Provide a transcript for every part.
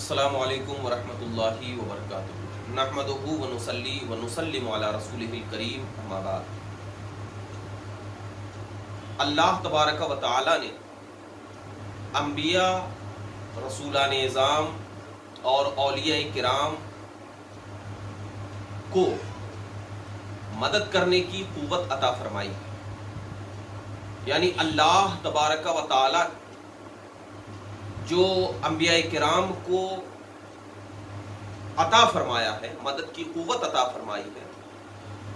السلام علیکم ورحمۃ اللہ وبرکاتہ نحمدہ ونصلی ونسلم علی رسولہ الکریم اما بعد۔ اللہ تبارک و تعالی نے انبیاء، رسولان اعظام اور اولیاء کرام کو مدد کرنے کی قوت عطا فرمائی ہے، یعنی اللہ تبارک و تعالی جو انبیاء کرام کو عطا فرمایا ہے، مدد کی قوت عطا فرمائی ہے،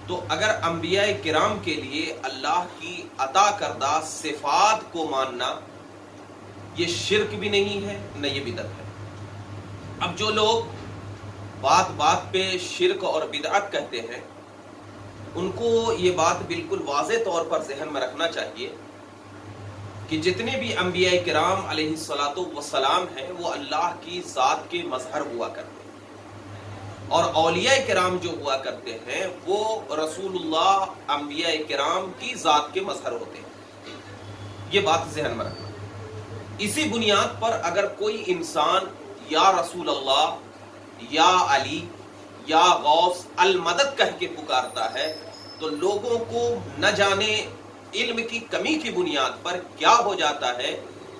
تو اگر انبیاء کرام کے لیے اللہ کی عطا کردہ صفات کو ماننا یہ شرک بھی نہیں ہے، نہ یہ بدعت ہے۔ اب جو لوگ بات بات پہ شرک اور بدعت کہتے ہیں، ان کو یہ بات بالکل واضح طور پر ذہن میں رکھنا چاہیے کہ جتنے بھی انبیاء کرام علیہ الصلاۃ والسلام ہیں وہ اللہ کی ذات کے مظہر ہوا کرتے ہیں، اور اولیاء کرام جو ہوا کرتے ہیں وہ رسول اللہ انبیاء کرام کی ذات کے مظہر ہوتے ہیں۔ یہ بات ذہن میں رکھنا۔ اسی بنیاد پر اگر کوئی انسان یا رسول اللہ یا علی یا غوث المدد کہہ کے پکارتا ہے تو لوگوں کو نہ جانے علم کی کمی کی بنیاد پر کیا ہو جاتا ہے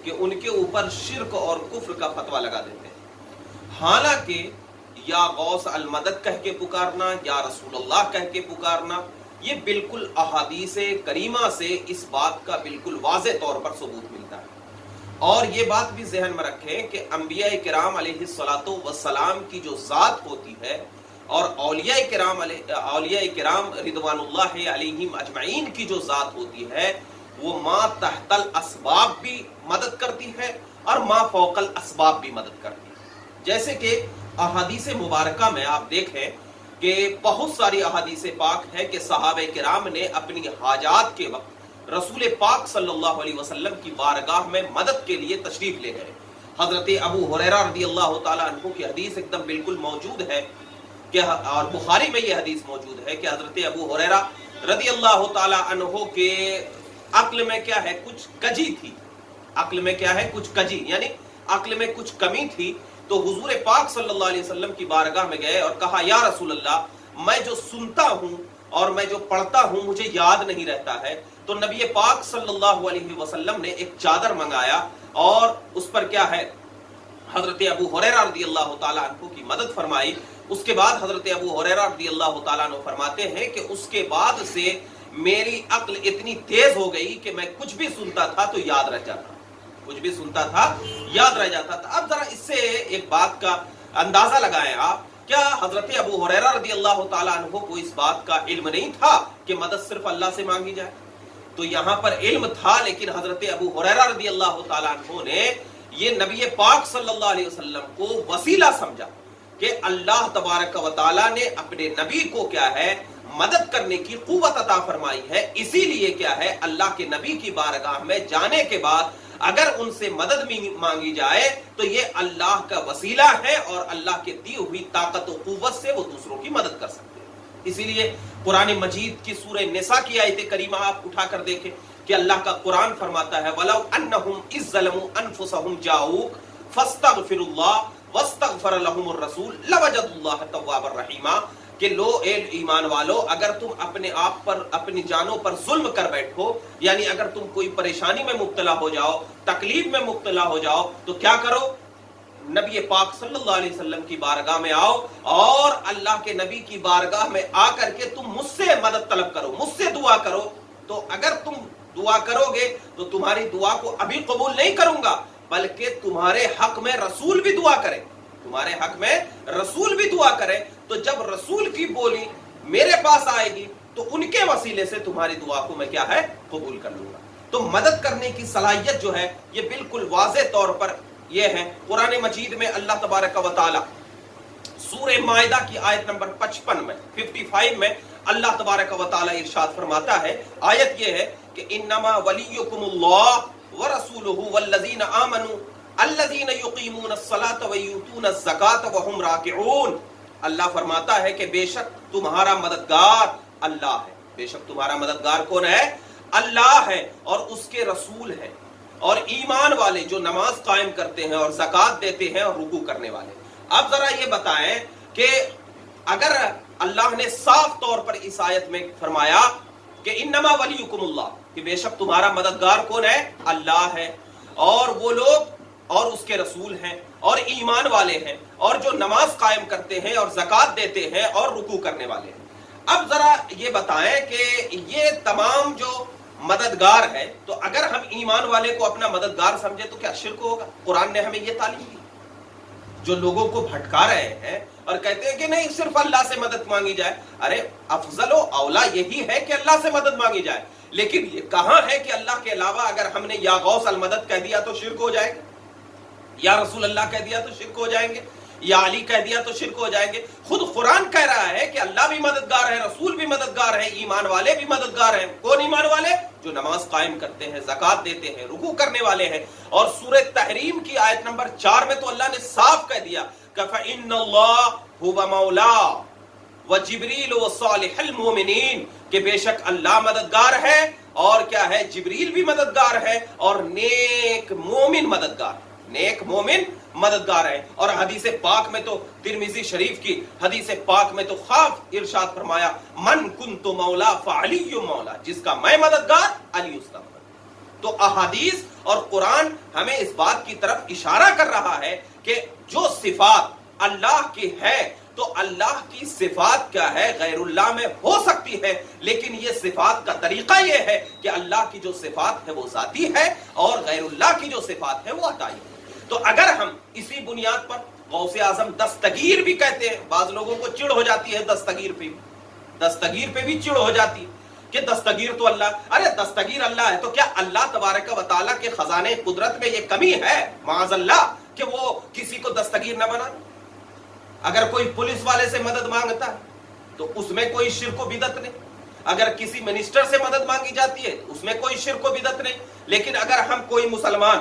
کہ ان کے اوپر شرک اور کفر کا فتویٰ لگا دیتے ہیں۔ حالانکہ یا غوث المدد کہہ کے پکارنا یا رسول اللہ کہہ کے پکارنا یہ بالکل احادیث کریمہ سے اس بات کا بالکل واضح طور پر ثبوت ملتا ہے۔ اور یہ بات بھی ذہن میں رکھیں کہ انبیاء کرام علیہ الصلاۃ والسلام کی جو ذات ہوتی ہے اور اولیاء کرام رضوان اللہ علیہم اجمعین کی جو ذات ہوتی ہے وہ ما تحت الاسباب بھی مدد کرتی ہے اور ما فوق الاسباب بھی مدد کرتی ہے۔ جیسے کہ احادیث مبارکہ میں آپ دیکھیں کہ بہت ساری احادیث پاک ہے کہ صحابہ کرام نے اپنی حاجات کے وقت رسول پاک صلی اللہ علیہ وسلم کی بارگاہ میں مدد کے لیے تشریف لے گئے۔ حضرت ابو ہریرہ رضی اللہ تعالیٰ عنہ کی حدیث ایک دم بالکل موجود ہے کہ اور بخاری میں یہ حدیث موجود ہے کہ حضرت ابو ہریرہ رضی اللہ تعالیٰ عنہ کے عقل میں کیا ہے کچھ کجی تھی، عقل میں کیا ہے کچھ کجی یعنی عقل میں کچھ کمی تھی، تو حضور پاک صلی اللہ علیہ وسلم کی بارگاہ میں گئے اور کہا یا رسول اللہ میں جو سنتا ہوں اور میں جو پڑھتا ہوں مجھے یاد نہیں رہتا ہے۔ تو نبی پاک صلی اللہ علیہ وسلم نے ایک چادر منگایا اور اس پر کیا ہے حضرت ابو ہریرہ رضی اللہ تعالیٰ عنہ کی مدد فرمائی۔ اس کے بعد حضرت ابو ہریرہ رضی اللہ تعالیٰ عنہ فرماتے ہیں کہ اس کے بعد سے میری عقل اتنی تیز ہو گئی کہ میں کچھ بھی سنتا تھا تو یاد رہ جاتا، کچھ بھی سنتا تھا یاد رہ جاتا تھا۔ اب ذرا اس سے ایک بات کا اندازہ لگائیں آپ، کیا حضرت ابو ہریرہ رضی اللہ تعالیٰ عنہ کو اس بات کا علم نہیں تھا کہ مدد صرف اللہ سے مانگی جائے؟ تو یہاں پر علم تھا، لیکن حضرت ابو ہریرہ رضی اللہ تعالیٰ عنہ نے یہ نبی پاک صلی اللہ علیہ وسلم کو وسیلہ سمجھا کہ اللہ تبارک و تعالیٰ نے اپنے نبی کو کیا ہے مدد کرنے کی قوت عطا فرمائی ہے، اسی لیے کیا ہے اللہ کے نبی کی بارگاہ میں جانے کے بعد اگر ان سے مدد مانگی جائے تو یہ اللہ کا وسیلہ ہے اور اللہ کے دی ہوئی طاقت و قوت سے وہ دوسروں کی مدد کر سکتے ہیں۔ اسی لیے قرآن مجید کی سورہ نساء کی آیت کریمہ آپ اٹھا کر دیکھیں کہ اللہ کا قرآن فرماتا ہے وَلَوْ أَنَّهُمْ إِذْ ظَلَمُوا أَنفُسَهُمْ جَاءُوكَ فَاسْتَغْفِرُوا اللَّهَ وَاسْتَغْفَرَ لَهُمُ الرَّسُولُ لَوَجَدُوا اللَّهَ تَوَّابًا رَحِيمًا کہ لو اے ایمان والو اگر تم اپنے آپ پر اپنی جانوں پر ظلم کر بیٹھو، یعنی اگر تم کوئی پریشانی میں مبتلا ہو جاؤ، تکلیف میں مبتلا ہو جاؤ تو کیا کرو؟ نبی پاک صلی اللہ علیہ وسلم کی بارگاہ میں آؤ اور اللہ کے نبی کی بارگاہ میں آ کر کے تم مجھ سے مدد طلب کرو، مجھ سے دعا کرو۔ تو اگر تم دعا کرو گے تو تمہاری دعا کو ابھی قبول نہیں کروں گا، بلکہ تمہارے حق میں رسول بھی دعا کرے، تمہارے حق میں رسول بھی دعا کرے۔ تو جب رسول کی بولی میرے پاس آئے گی تو ان کے وسیلے سے تمہاری دعا کو میں کیا ہے قبول کر لوں گا۔ تو مدد کرنے کی صلاحیت جو ہے یہ بالکل واضح طور پر یہ ہے۔ قرآن مجید میں اللہ تبارک و تعالی سورہ مائدہ کی آیت نمبر 55 میں 55 میں اللہ تبارک و تعالی ارشاد فرماتا ہے، آیت یہ ہے کہ انما ولیکم اللہ ورسولہ والذین آمنوا الذین یقیمون الصلاۃ ویؤتون الزکاۃ وہم راکعون۔ اللہ فرماتا ہے کہ بے شک تمہارا مددگار اللہ ہے، بے شک تمہارا مددگار کون ہے؟ اللہ ہے اور اس کے رسول ہے، اور ایمان والے جو نماز قائم کرتے ہیں اور زکات دیتے ہیں اور رکوع کرنے والے. اب ذرا یہ بتائیں کہ اگر اللہ نے صاف طور پر اس آیت میں فرمایا کہ انما ولیکم اللہ، کہ بے شک تمہارا مددگار کون ہے؟ اللہ ہے، اور وہ لوگ اور اس کے رسول ہیں اور ایمان والے ہیں اور جو نماز قائم کرتے ہیں اور زکات دیتے ہیں اور رکوع کرنے والے ہیں. اب ذرا یہ بتائیں کہ یہ تمام جو مددگار ہے، تو اگر ہم ایمان والے کو اپنا مددگار سمجھے تو کیا شرک ہوگا؟ قرآن نے ہمیں یہ تعلیم دی. جو لوگوں کو بھٹکا رہے ہیں اور کہتے ہیں کہ نہیں صرف اللہ سے مدد مانگی جائے، ارے افضل و اولا یہی ہے کہ اللہ سے مدد مانگی جائے، لیکن یہ کہاں ہے کہ اللہ کے علاوہ اگر ہم نے یا غوث المدد کہہ دیا تو شرک ہو جائے گا، یا رسول اللہ کہہ دیا تو شرک ہو جائیں گے، یا علی کہہ دیا تو شرک ہو جائیں گے. خود قرآن کہہ رہا ہے کہ اللہ بھی مددگار ہے، رسول بھی مددگار ہے، ایمان والے بھی مددگار ہیں. کون ایمان والے؟ جو نماز قائم کرتے ہیں، زکات دیتے ہیں، رکوع کرنے والے ہیں. اور سورہ تحریم کی آیت نمبر 4 میں تو اللہ نے صاف کہہ دیا کہ فَإِنَّ اللَّهَ هُوَ مَوْلَا وَجِبْرِيلُ وَصَالِحُ الْمُؤْمِنِينَ، کہ بے شک اللہ مددگار ہے اور کیا ہے؟ جبریل بھی مددگار ہے اور نیک مومن مددگار، نیک مومن مددگار ہے. اور حدیث پاک میں تو ترمذی شریف کی حدیث پاک میں تو خاص ارشاد فرمایا من کنت مولا فعلی مولا، جس کا میں مددگار علی اس کا مددگار. تو احادیث اور قرآن ہمیں اس بات کی طرف اشارہ کر رہا ہے کہ جو صفات اللہ کی ہے تو اللہ کی صفات کیا ہے؟ غیر اللہ میں ہو سکتی ہے، لیکن یہ صفات کا طریقہ یہ ہے کہ اللہ کی جو صفات ہے وہ ذاتی ہے اور غیر اللہ کی جو صفات ہے وہ عطائی ہے. تو اگر ہم اسی بنیاد پر غوث اعظم دستگیر بھی کہتے ہیں، بعض لوگوں کو چڑ ہو جاتی ہے دستگیر پہ بھی چڑ ہو جاتی ہے کہ دستگیر تو اللہ، ارے دستگیر اللہ ہے تو کیا اللہ تبارک و تعالیٰ کے خزانے قدرت میں یہ کمی ہے معاذ اللہ کہ وہ کسی کو دستگیر نہ بنا؟ اگر کوئی پولیس والے سے مدد مانگتا ہے تو اس میں کوئی شرک و بدعت نہیں، اگر کسی منسٹر سے مدد مانگی جاتی ہے اس میں کوئی شرک و بدعت نہیں. لیکن اگر ہم کوئی مسلمان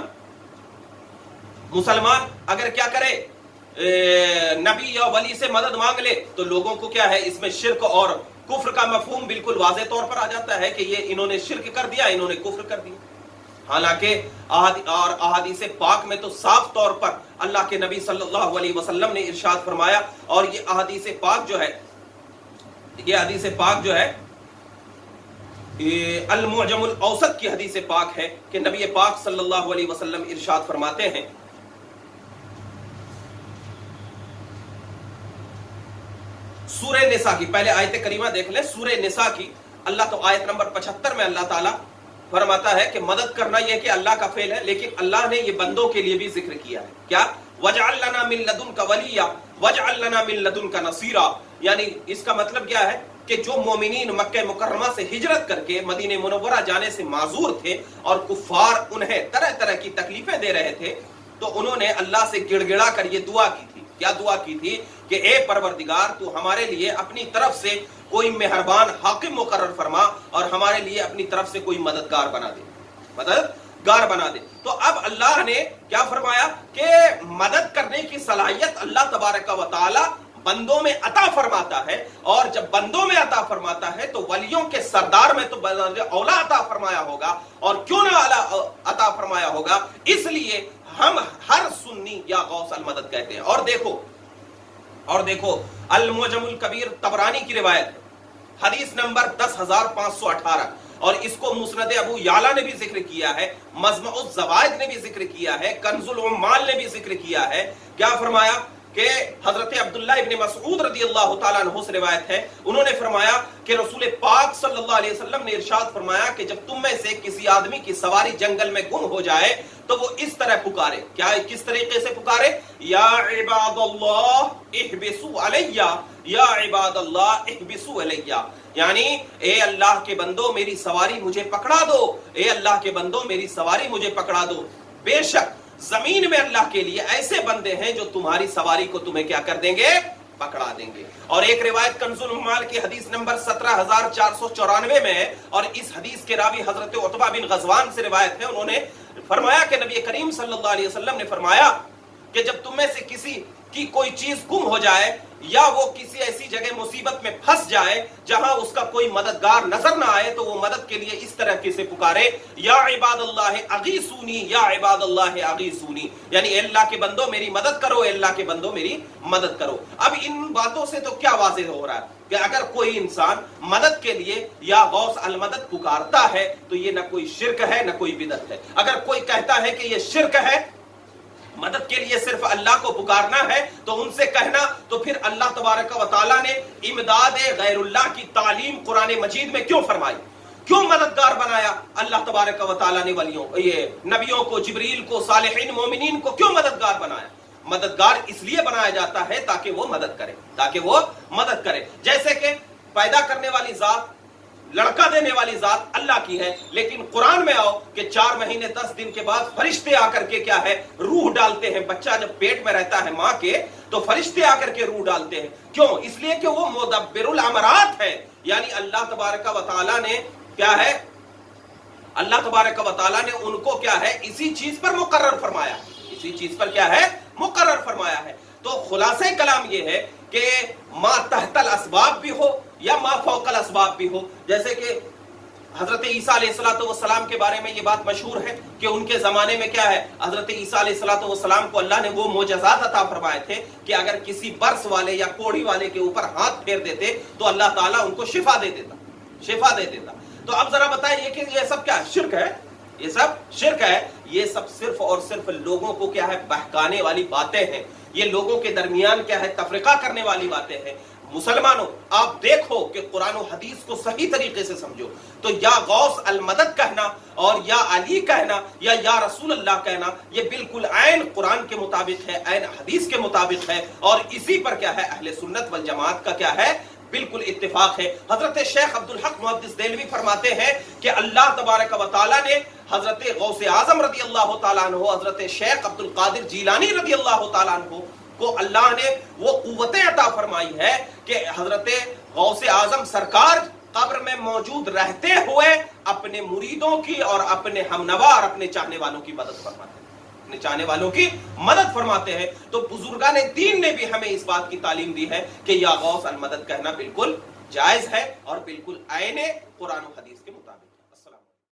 اگر کیا کرے نبی یا ولی سے مدد مانگ لے تو لوگوں کو کیا ہے؟ اس میں شرک اور کفر کا مفہوم بالکل واضح طور پر آ جاتا ہے کہ یہ انہوں نے شرک کر دیا، انہوں نے کفر کر دیا. حالانکہ احادیث پاک میں تو صاف طور پر اللہ کے نبی صلی اللہ علیہ وسلم نے ارشاد فرمایا، اور یہ حدیث پاک جو ہے المعجم الاوسط کی حدیث پاک ہے کہ نبی پاک صلی اللہ علیہ وسلم ارشاد فرماتے ہیں سورہ نساء کی، پہلے آیت کریمہ دیکھ لیں سورہ نساء کی. اللہ تو آیت نمبر 75 میں اللہ تعالیٰ فرماتا ہے کہ مدد کرنا یہ کہ اللہ کا فعل ہے، لیکن اللہ نے یہ بندوں کے لیے بھی ذکر کیا ہے. کیا؟ وَاجْعَلْ لَنَا مِن لَّدُنْكَ وَلِيًّا وَاجْعَلْ لَنَا مِن لَّدُنْكَ نَصِيرًا. یعنی اس کا مطلب کیا ہے کہ جو مومنین مکہ مکرمہ سے ہجرت کر کے مدینہ منورہ جانے سے معذور تھے اور کفار انہیں طرح طرح کی تکلیفیں دے رہے تھے، تو انہوں نے اللہ سے گڑ گڑا کر یہ دعا کی تھی. کیا دعا کی تھی؟ کہ اے پروردگار تو ہمارے لیے اپنی طرف سے کوئی مہربان حاکم مقرر فرما اور ہمارے لیے اپنی طرف سے کوئی مددگار بنا دے. تو اب اللہ نے کیا فرمایا کہ مدد کرنے کی صلاحیت اللہ تبارک و تعالی بندوں میں عطا فرماتا ہے، اور جب بندوں میں عطا فرماتا ہے تو ولیوں کے سردار میں تو اولا عطا فرمایا ہوگا، اور کیوں نہ اولا عطا فرمایا ہوگا؟ اس لیے ہم ہر سنی یا غوث المدد کہتے ہیں. اور دیکھو المعجم الکبیر طبرانی کی روایت ہے، حدیث نمبر 10,518، اور اس کو مسند ابو یعلا نے بھی ذکر کیا ہے، مجمع الزوائد نے بھی ذکر کیا ہے، کنز العمال نے بھی ذکر کیا ہے. کیا فرمایا کہ حضرت عبداللہ ابن مسعود رضی اللہ تعالیٰ عنہ سے روایت ہے، انہوں نے فرمایا کہ رسول پاک صلی اللہ علیہ وسلم نے ارشاد فرمایا کہ جب تم میں سے کسی آدمی کی سواری جنگل میں گم ہو جائے تو وہ اس طرح پکارے. کیا؟ کس طریقے سے پکارے؟ یا عباد اللہ احبسوا علیہ، یا عباد اللہ احبسوا علیہ، یعنی اے اللہ کے بندو میری سواری مجھے پکڑا دو، اے اللہ کے بندو میری سواری مجھے پکڑا دو. بے شک زمین میں اللہ کے لیے ایسے بندے ہیں جو تمہاری سواری کو تمہیں کیا کر دیں گے؟ پکڑا دیں گے. اور ایک روایت کنز العمال کی حدیث نمبر 17,494 میں ہے، اور اس حدیث کے راوی حضرت عتبہ بن غزوان سے روایت ہے، انہوں نے فرمایا کہ نبی کریم صلی اللہ علیہ وسلم نے فرمایا کہ جب تم میں سے کسی کی کوئی چیز گم ہو جائے یا وہ کسی ایسی جگہ مصیبت میں پھنس جائے جہاں اس کا کوئی مددگار نظر نہ آئے تو وہ مدد کے لیے اس طرح سے پکارے، یا عباد اللہ اغیثونی، یا عباد اللہ اغیثونی، یعنی اے اللہ کے بندو میری مدد کرو، اے اللہ کے بندو میری مدد کرو۔ اب ان باتوں سے تو کیا واضح ہو رہا ہے کہ اگر کوئی انسان مدد کے لیے یا غوث المدد پکارتا ہے تو یہ نہ کوئی شرک ہے نہ کوئی بدعت ہے۔ اگر کوئی کہتا ہے کہ یہ شرک ہے، مدد کے لیے صرف اللہ کو پکارنا ہے، تو ان سے کہنا تو پھر اللہ تبارک و تعالیٰ نے امداد غیر اللہ کی تعلیم قرآن مجید میں کیوں فرمائی؟ کیوں مددگار بنایا اللہ تبارک و تعالیٰ نے ولیوں یہ نبیوں کو، جبریل کو، صالحین مومنین کو کیوں مددگار بنایا؟ مددگار اس لیے بنایا جاتا ہے تاکہ وہ مدد کرے، تاکہ وہ مدد کرے۔ جیسے کہ پیدا کرنے والی ذات، لڑکا دینے والی ذات اللہ کی ہے، لیکن قرآن میں آؤ کہ 4 مہینے 10 دن کے بعد فرشتے آ کر کے کیا ہے، روح ڈالتے ہیں۔ بچہ جب پیٹ میں رہتا ہے ماں کے تو فرشتے آ کر کے روح ڈالتے ہیں۔ کیوں؟ اس لیے کہ وہ مدبر الامرات ہے، یعنی اللہ تبارک و تعالیٰ نے کیا ہے، اللہ تبارک و تعالیٰ نے ان کو کیا ہے اسی چیز پر مقرر فرمایا، اسی چیز پر کیا ہے مقرر فرمایا ہے۔ تو خلاصہ کلام یہ ہے کہ ما تحت الاسباب بھی ہو یا ما فوق الاسباب بھی ہو، جیسے کہ حضرت عیسیٰ علیہ السلام کے بارے میں یہ بات مشہور ہے کہ ان کے زمانے میں کیا ہے، حضرت عیسیٰ علیہ السلام کو اللہ نے وہ معجزات عطا فرمائے تھے کہ اگر کسی برس والے یا کوڑی والے کے اوپر ہاتھ پھیر دیتے تو اللہ تعالیٰ ان کو شفا دے دیتا، شفا دے دیتا۔ تو اب ذرا بتائیے کہ یہ سب کیا شرک ہے؟ یہ سب شرک ہے؟ یہ سب صرف اور صرف لوگوں کو کیا ہے بہکانے والی باتیں ہیں، یہ لوگوں کے درمیان کیا ہے تفرقہ کرنے والی باتیں ہیں۔ مسلمانوں آپ دیکھو کہ قرآن و حدیث کو صحیح طریقے سے سمجھو تو یا غوث المدد کہنا اور یا علی کہنا یا رسول اللہ کہنا یہ بالکل عین قرآن کے مطابق ہے، عین حدیث کے مطابق ہے، اور اسی پر کیا ہے اہل سنت والجماعت کا کیا ہے بالکل اتفاق ہے۔ حضرت شیخ عبدالحق محدث دہلوی فرماتے ہیں کہ اللہ تبارک و تعالیٰ نے حضرت غوث اعظم رضی اللہ تعالیٰ عنہ، حضرت شیخ عبد القادر جیلانی رضی اللہ تعالیٰ عنہ کو اللہ نے وہ قوتیں عطا فرمائی ہے کہ حضرت غوث اعظم سرکار قبر میں موجود رہتے ہوئے اپنے مریدوں کی اور اپنے ہمنوا اور اپنے چاہنے والوں کی مدد فرماتے ہیں، اپنے چاہنے والوں کی مدد فرماتے ہیں۔ تو بزرگان دین نے بھی ہمیں اس بات کی تعلیم دی ہے کہ یا غوث المدد کہنا بالکل جائز ہے اور بالکل عین قرآن و حدیث کے مطابق